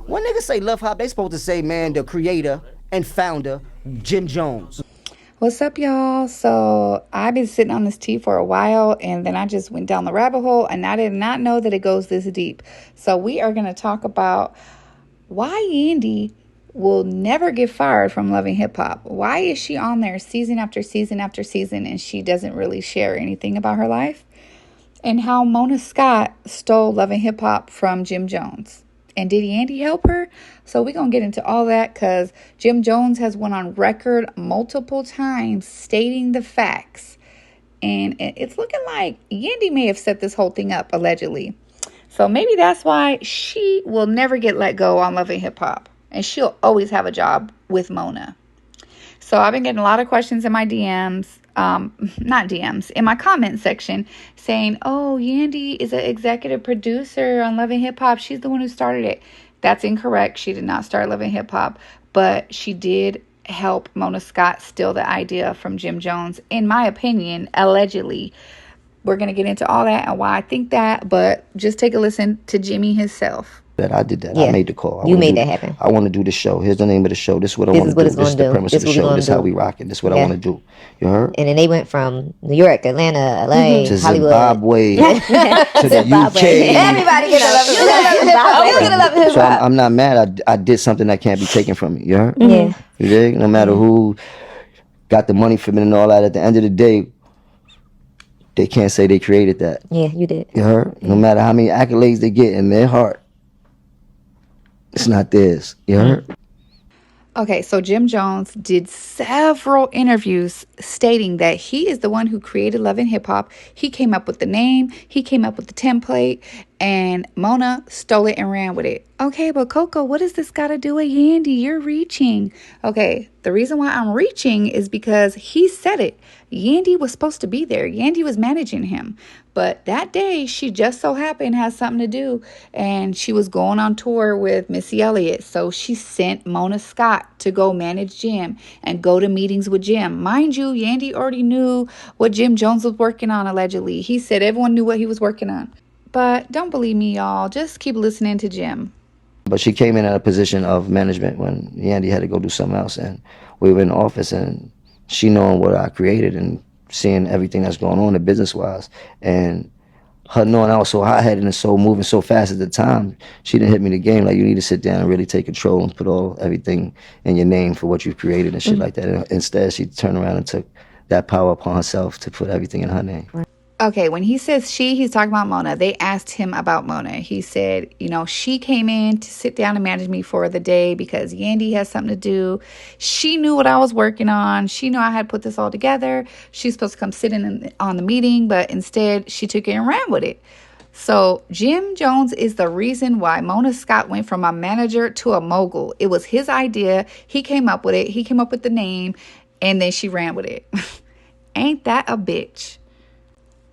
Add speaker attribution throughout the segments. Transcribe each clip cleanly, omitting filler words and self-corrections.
Speaker 1: When niggas say Love Hop, they supposed to say, man, the creator and founder, Jim Jones.
Speaker 2: What's up, y'all? So I've been sitting on this tea for a while, and then I just went down the rabbit hole, and I did not know that it goes this deep. So we are going to talk about why Yandy will never get fired from Love and Hip Hop. Why is she on there season after season after season, and she doesn't really share anything about her life? And how Moma Scott stole Love and Hip Hop from Jim Jones. And did Yandy help her? So we're going to get into all that because Jim Jones has went on record multiple times stating the facts. And it's looking like Yandy may have set this whole thing up, allegedly. So maybe that's why she will never get let go on Love and Hip Hop. And she'll always have a job with Mona. So I've been getting a lot of questions in my DMs, not DMs, in my comment section saying, oh, Yandy is an executive producer on Love and Hip Hop. She's the one who started it. That's incorrect. She did not start Love and Hip Hop, but she did help Moma Scott steal the idea from Jim Jones, in my opinion, allegedly. We're going to get into all that and why I think that, but just take a listen to Jimmy himself.
Speaker 1: That I did that.
Speaker 3: Yeah.
Speaker 1: I made the call.
Speaker 3: You made that happen.
Speaker 1: I want to do the show. Here's the name of the show. This is what I want to do. This is the premise of the show. This is how we rock it. This is what I want to do. You heard?
Speaker 3: And then they went from New York, Atlanta, LA,
Speaker 1: to
Speaker 3: Hollywood,
Speaker 1: Zimbabwe, to the UK.
Speaker 3: Everybody get a love hip hop.
Speaker 1: So I'm not mad. I did something that can't be taken from me. You heard?
Speaker 3: Yeah.
Speaker 1: You dig? No matter who got the money from it and all that, at the end of the day, they can't say they created that.
Speaker 3: Yeah, you did.
Speaker 1: You heard? No matter how many accolades they get in their heart, it's not theirs. You heard?
Speaker 2: Okay, so Jim Jones did several interviews stating that he is the one who created Love and Hip Hop. He came up with the name, he came up with the template, and Mona stole it and ran with it. Okay, but Coco, what does this got to do with Yandy? You're reaching. Okay, the reason why I'm reaching is because he said it. Yandy was supposed to be there. Yandy was managing him. But that day, she just so happened has something to do, and she was going on tour with Missy Elliott. So she sent Moma Scott to go manage Jim and go to meetings with Jim. Mind you, Yandy already knew what Jim Jones was working on, allegedly. He said everyone knew what he was working on. But don't believe me, y'all. Just keep listening to Jim.
Speaker 1: But she came in at a position of management when Yandy had to go do something else, and we were in the office, and she knowing what I created and seeing everything that's going on business-wise, and her knowing I was so hot-headed and so moving so fast at the time, she didn't hit me the game like, you need to sit down and really take control and put everything in your name for what you've created and shit like that. And instead, she turned around and took that power upon herself to put everything in her name.
Speaker 2: Okay, when he says she, he's talking about Mona. They asked him about Mona. He said, she came in to sit down and manage me for the day because Yandy has something to do. She knew what I was working on. She knew I had put this all together. She's supposed to come sit in on the meeting, but instead she took it and ran with it. So Jim Jones is the reason why Moma Scott went from a manager to a mogul. It was his idea. He came up with it. He came up with the name, and then she ran with it. Ain't that a bitch?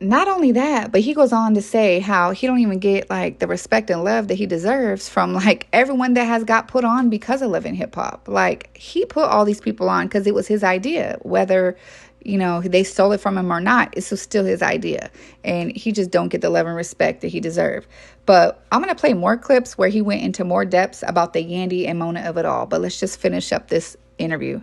Speaker 2: Not only that, but he goes on to say how he don't even get like the respect and love that he deserves from like everyone that has got put on because of Love and Hip Hop. Like he put all these people on because it was his idea, whether they stole it from him or not. It's still his idea, and he just don't get the love and respect that he deserved. But I'm gonna play more clips where he went into more depths about the Yandy and Mona of it all. But let's just finish up this interview.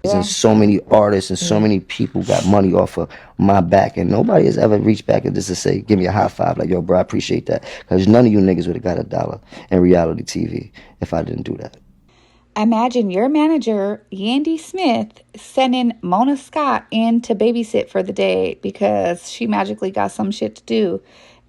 Speaker 1: And so many artists and so many people got money off of my back, and nobody has ever reached back and just to say, give me a high five, like, yo, bro, I appreciate that. Because none of you niggas would have got $1 in reality TV if I didn't do that.
Speaker 2: Imagine your manager, Yandy Smith, sending Moma Scott in to babysit for the day because she magically got some shit to do.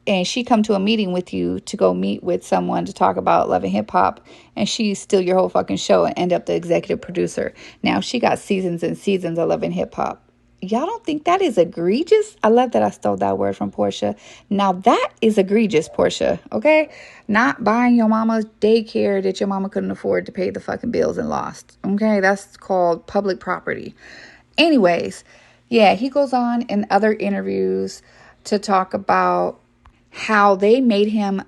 Speaker 2: And she come to a meeting with you to go meet with someone to talk about Love and Hip Hop, and she steal your whole fucking show and end up the executive producer. Now she got seasons and seasons of Love and Hip Hop. Y'all don't think that is egregious? I love that I stole that word from Portia. Now that is egregious, Portia, okay? Not buying your mama's daycare that your mama couldn't afford to pay the fucking bills and lost, okay? That's called public property. Anyways, yeah, he goes on in other interviews to talk about how they made him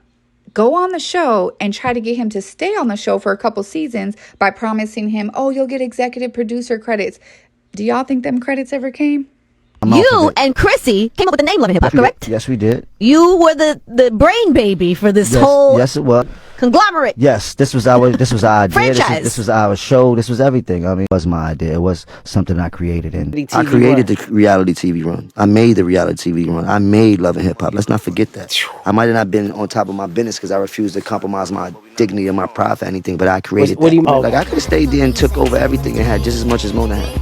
Speaker 2: go on the show and try to get him to stay on the show for a couple seasons by promising him, oh, you'll get executive producer credits. Do y'all think them credits ever came?
Speaker 4: You and Chrissy came up with the name Love and Hip Hop, correct?
Speaker 1: Yes, we did.
Speaker 4: You were the brain baby for this whole...
Speaker 1: Yes, it was.
Speaker 4: conglomerate.
Speaker 5: Yes, this was our idea.
Speaker 4: Franchise.
Speaker 5: This was our show. This was everything. I mean, it was my idea. It was something I created. And
Speaker 1: I created the reality TV run. I made the reality TV run. I made Love and Hip Hop. Let's not forget that. I might have not been on top of my business because I refused to compromise my dignity or my pride for anything, but I created that. Like, I could have stayed there and took over everything and had just as much as Mona had.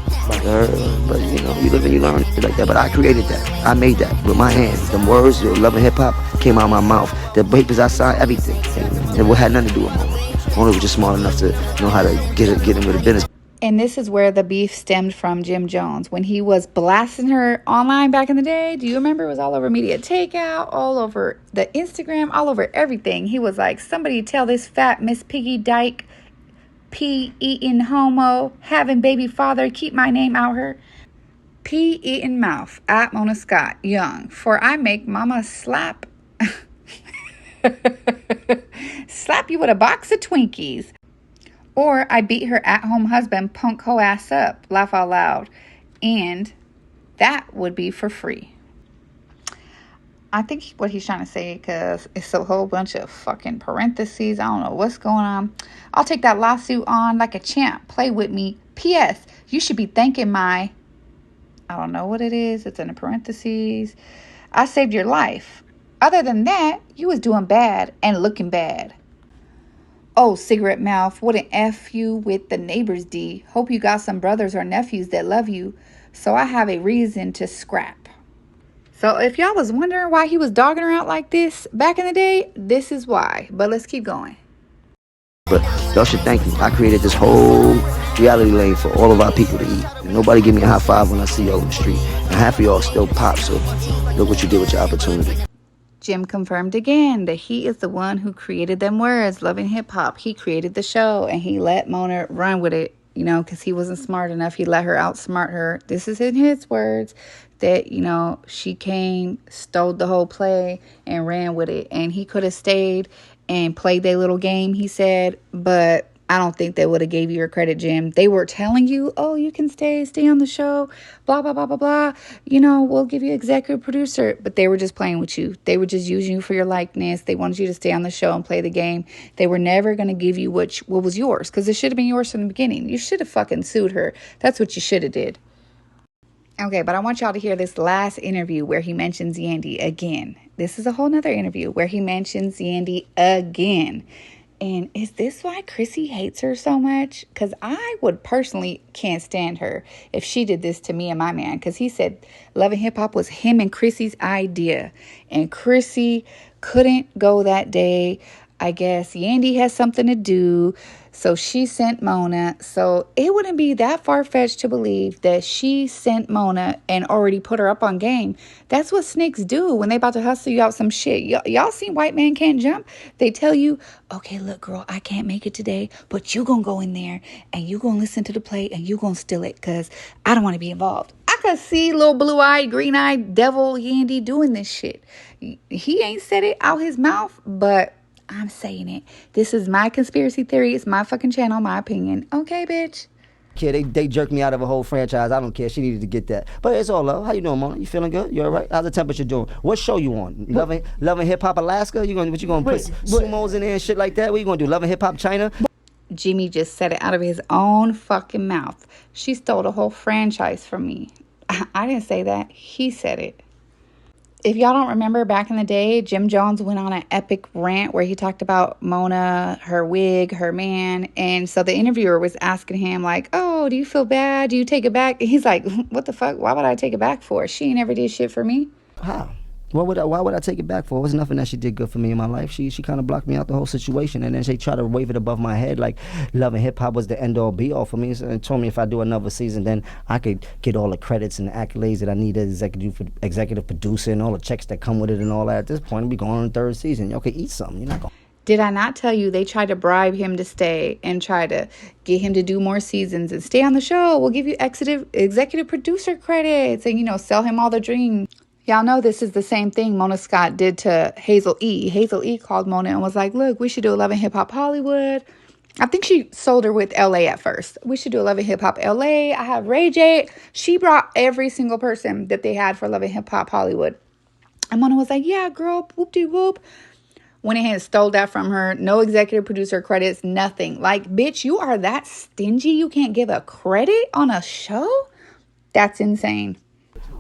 Speaker 1: But, you know, you live and you learn shit like that. But I created that. I made that with my hands. Them words, Love and Hip Hop, came out of my mouth. The papers I signed, everything. And it had nothing to do with Mona. Mona was just smart enough to know how to get in with the business.
Speaker 2: And this is where the beef stemmed from Jim Jones. When he was blasting her online back in the day, do you remember? It was all over Media Takeout, all over the Instagram, all over everything. He was like, somebody tell this fat Miss Piggy Dyke, pea-eating homo, having baby father, keep my name out her. Pea-eating mouth, at Moma Scott, young, for I make mama slap. Slap you with a box of Twinkies. Or I beat her at-home husband, punk hoe ass up, laugh out loud. And that would be for free. I think what he's trying to say, because it's a whole bunch of fucking parentheses. I don't know what's going on. I'll take that lawsuit on like a champ. Play with me. P.S. You should be thanking my... I don't know what it is. It's in the parentheses. I saved your life. Other than that, you was doing bad and looking bad. Oh, cigarette mouth, wouldn't F you with the neighbors, D. Hope you got some brothers or nephews that love you, so I have a reason to scrap. So if y'all was wondering why he was dogging her out like this back in the day, this is why. But let's keep going.
Speaker 1: But y'all should thank me. I created this whole reality lane for all of our people to eat. And nobody give me a high five when I see y'all in the street. And half of y'all still pop, so look what you did with your opportunity.
Speaker 2: Jim confirmed again that he is the one who created them words, Love and Hip Hop. He created the show, and he let Mona run with it, you know, because he wasn't smart enough. He let her outsmart her. This is in his words, that, you know, she came, stole the whole play, and ran with it. And he could have stayed and played their little game, he said, but I don't think they would have gave you your credit, Jim. They were telling you, oh, you can stay on the show, blah, blah, blah, blah, blah. You know, we'll give you executive producer. But they were just playing with you. They were just using you for your likeness. They wanted you to stay on the show and play the game. They were never going to give you what was yours, because it should have been yours from the beginning. You should have fucking sued her. That's what you should have did. Okay, but I want y'all to hear this last interview where he mentions Yandy again. This is a whole nother interview where he mentions Yandy again. And is this why Chrissy hates her so much? Because I would personally can't stand her if she did this to me and my man. Because he said Love and Hip Hop was him and Chrissy's idea. And Chrissy couldn't go that day. I guess Yandy has something to do. So she sent Mona. So it wouldn't be that far-fetched to believe that she sent Mona and already put her up on game. That's what snakes do when they about to hustle you out some shit. Y'all seen White Man Can't Jump? They tell you, okay, look, girl, I can't make it today, but you gonna go in there and you gonna listen to the play and you gonna steal it because I don't want to be involved. I could see little blue-eyed, green-eyed devil Yandy doing this shit. He ain't said it out his mouth, but I'm saying it. This is my conspiracy theory. It's my fucking channel, my opinion. Okay, bitch.
Speaker 5: Kid, they jerked me out of a whole franchise. I don't care. She needed to get that. But it's all love. How you doing, Mona? You feeling good? You all right? How's the temperature doing? What show you on? Love and Hip Hop Alaska? What you gonna put sumos in there and shit like that? What you gonna do? Love and Hip Hop China?
Speaker 2: Jimmy just said it out of his own fucking mouth. She stole the whole franchise from me. I didn't say that. He said it. If y'all don't remember, back in the day, Jim Jones went on an epic rant where he talked about Mona, her wig, her man. And so the interviewer was asking him, like, oh, do you feel bad? Do you take it back? And he's like, what the fuck? Why would I take it back for? She ain't ever did shit for me.
Speaker 5: How? Why would I take it back for? It was nothing that she did good for me in my life. She kind of blocked me out the whole situation, and then she tried to wave it above my head like Love and Hip Hop was the end all be all for me, and told me if I do another season, then I could get all the credits and the accolades that I need as executive producer and all the checks that come with it and all that. At this point, I'll be going on the third season. Y'all can eat something. You're not going.
Speaker 2: Did I not tell you they tried to bribe him to stay and try to get him to do more seasons and stay on the show? We'll give you executive producer credits and, you know, sell him all the dreams. Y'all know this is the same thing Moma Scott did to Hazel E. Hazel E called Mona and was like, look, we should do Love and Hip Hop Hollywood. I think she sold her with LA at first. We should do Love and Hip Hop LA. I have Ray J. She brought every single person that they had for Love and Hip Hop Hollywood. And Mona was like, yeah, girl, whoop-de-whoop. went ahead and stole that from her. No executive producer credits, nothing. Like, bitch, you are that stingy you can't give a credit on a show? That's insane.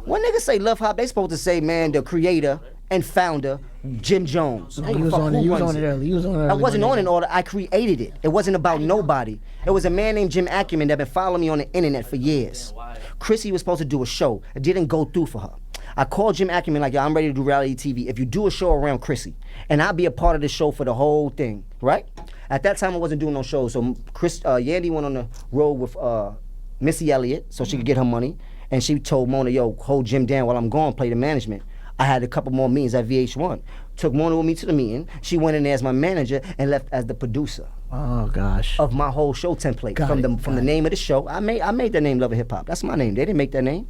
Speaker 5: When niggas say Love Hop, they supposed to say, man, the creator and founder, Jim Jones.
Speaker 6: You was on it early.
Speaker 5: I wasn't on in order. I created it. It wasn't about nobody. It was a man named Jim Ackerman that been following me on the internet for years. Chrissy was supposed to do a show. It didn't go through for her. I called Jim Ackerman like, yo, I'm ready to do reality TV. If you do a show around Chrissy, and I'll be a part of the show for the whole thing, right? At that time, I wasn't doing no shows. So Yandy went on the road with Missy Elliott so she could get her money. And she told Mona, yo, hold Jim down while I'm gone, play the management. I had a couple more meetings at VH1. Took Mona with me to the meeting. She went in there as my manager and left as the producer.
Speaker 6: Oh gosh.
Speaker 5: Of my whole show template. From the name of the show. I made the name Love and Hip Hop. That's my name. They didn't make that name.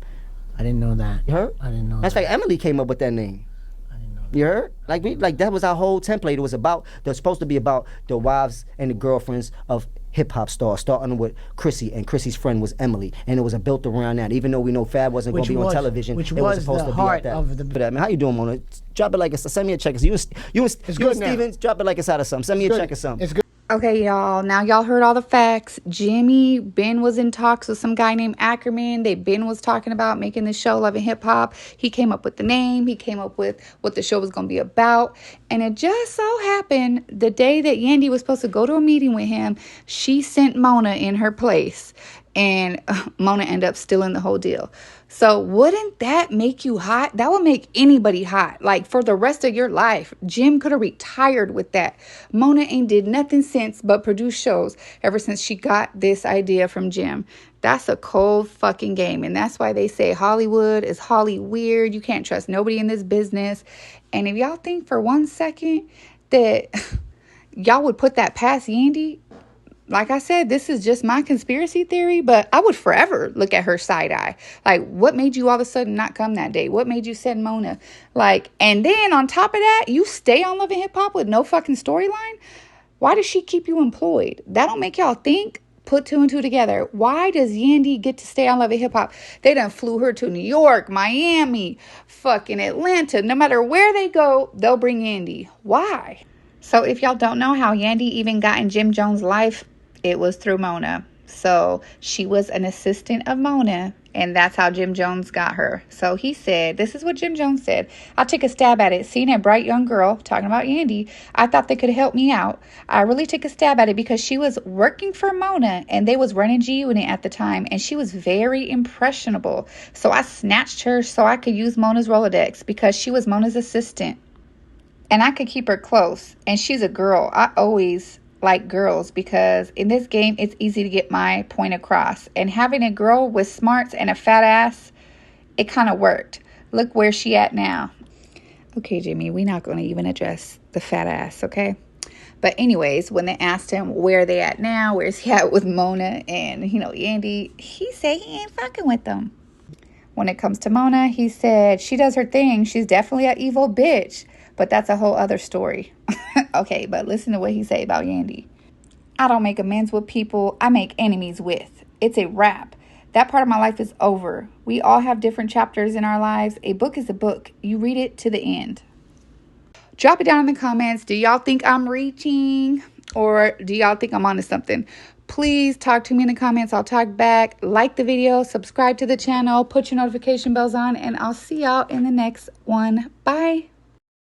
Speaker 6: I didn't know that.
Speaker 5: You heard?
Speaker 6: I didn't know
Speaker 5: That's
Speaker 6: that.
Speaker 5: like Emily came up with that name.
Speaker 6: I didn't know that.
Speaker 5: You heard? Like that was our whole template. It was supposed to be about the wives and the girlfriends of hip hop stars, starting with Chrissy, and Chrissy's friend was Emily, and it was built around that. Even though we know Fab wasn't going to be on television,
Speaker 6: which
Speaker 5: it was
Speaker 6: was
Speaker 5: supposed
Speaker 6: the
Speaker 5: to be
Speaker 6: heart
Speaker 5: at that.
Speaker 6: of the.
Speaker 5: But, man, how you doing, Mona? Drop it like it's. Send me a check. You and Stevens, drop it like it's out of something. Send me a check or something.
Speaker 6: It's good.
Speaker 2: Okay, y'all. Now y'all heard all the facts. Ben was in talks with some guy named Ackerman. Ben was talking about making the show Love and Hip Hop. He came up with the name. He came up with what the show was going to be about. And it just so happened the day that Yandy was supposed to go to a meeting with him, she sent Mona in her place. And Mona ended up stealing the whole deal. So wouldn't that make you hot? That would make anybody hot. Like for the rest of your life. Jim could have retired with that. Mona ain't did nothing since but produce shows ever since she got this idea from Jim. That's a cold fucking game. And that's why they say Hollywood is Holly weird. You can't trust nobody in this business. And if y'all think for 1 second that y'all would put that past Yandy, like I said, this is just my conspiracy theory, but I would forever look at her side eye. Like, what made you all of a sudden not come that day? What made you send Mona? Like, and then on top of that, you stay on Love and Hip Hop with no fucking storyline? Why does she keep you employed? That don't make y'all think. Put two and two together. Why does Yandy get to stay on Love and Hip Hop? They done flew her to New York, Miami, fucking Atlanta. No matter where they go, they'll bring Yandy. Why? So if y'all don't know how Yandy even got in Jim Jones' life, it was through Mona. So she was an assistant of Mona, and that's how Jim Jones got her. So he said, this is what Jim Jones said. I'll take a stab at it. Seeing a bright young girl, talking about Yandy, I thought they could help me out. I really took a stab at it because she was working for Mona, and they was running G-Unit at the time, and she was very impressionable. So I snatched her so I could use Mona's Rolodex because she was Mona's assistant. And I could keep her close. And she's a girl. I always like girls because in this game it's easy to get my point across, and having a girl with smarts and a fat ass, it kind of worked. Look where she at now. Okay, Jimmy, we're not going to even address the fat ass, okay? But anyways, when they asked him where they at now, where's he at with Mona and Yandy, he said he ain't fucking with them. When it comes to Mona, he said she does her thing. She's definitely an evil bitch. But that's a whole other story. Okay, but listen to what he say about Yandy. I don't make amends with people. I make enemies with. It's a wrap. That part of my life is over. We all have different chapters in our lives. A book is a book. You read it to the end. Drop it down in the comments. Do y'all think I'm reaching? Or do y'all think I'm onto something? Please talk to me in the comments. I'll talk back. Like the video. Subscribe to the channel. Put your notification bells on. And I'll see y'all in the next one. Bye.